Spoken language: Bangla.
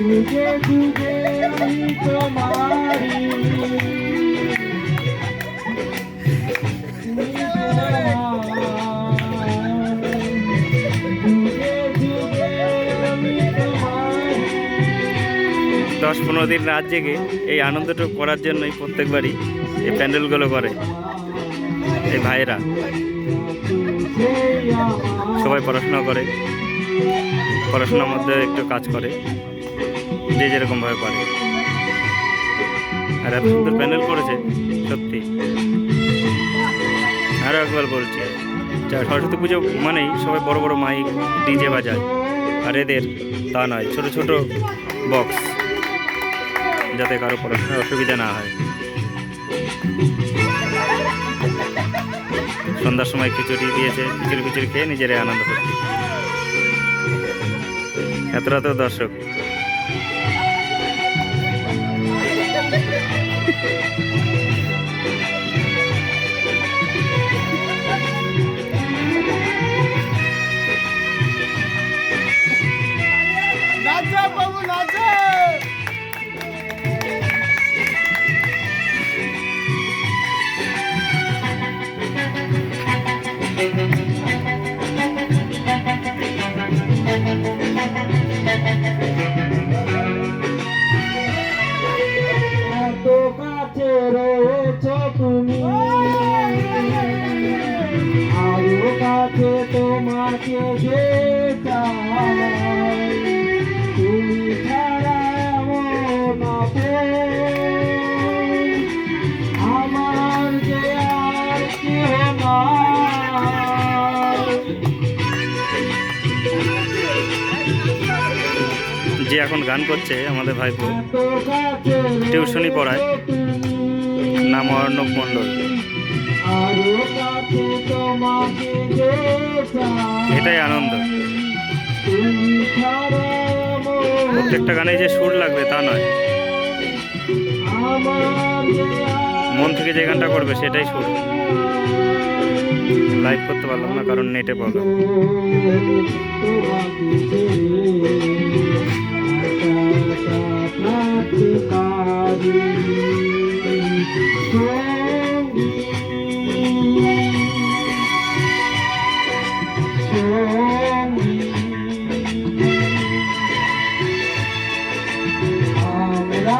যুগে যুগে আমি তোমারি, তুমি যুগে যুগে আমি তোমারি। 10-15 দিন রাত জেগে এই আনন্দটুকু করার জন্যই প্রত্যেকবারই এই প্যান্ডেলগুলো করে এই ভাইয়েরা। সবাই পড়াশোনা করে, পড়াশোনার মধ্যে একটু কাজ করে, যে যেরকমভাবে পারে। আর এত সুন্দর প্যান্ডেল করেছে সত্যি। আরও একবার বলছি, সরস্বতী পুজো মানেই সবাই বড় বড় মাইক ডিজে বাজায়, আর এদের তা নয়, ছোট ছোট বক্স, যাতে কারো পড়াশোনার অসুবিধা না হয়। সন্ধ্যার সময় খিচুড়ি দিয়েছে, খিচুড়ি খেয়ে নিজেরাই আনন্দ করছে। এত দর্শক। এত কাছে রয়েছ তুমি, আরো কাছে তোমাকে যে চাই, তুমি ছাড়া এমন আপন আমার যে আর কেহ নাই। যে এখন গান করছে আমাদের ভাইপো, টিউশনি পড়ায়, নাম অর্ণব মণ্ডল। এটাই আনন্দ। প্রত্যেকটা গানে যে সুর লাগবে তা নয়, মন থেকে যে গানটা করবে সেটাই সুর। লাইভ করতে পারলাম না কারণ নেটে প্রবলেম। আমরা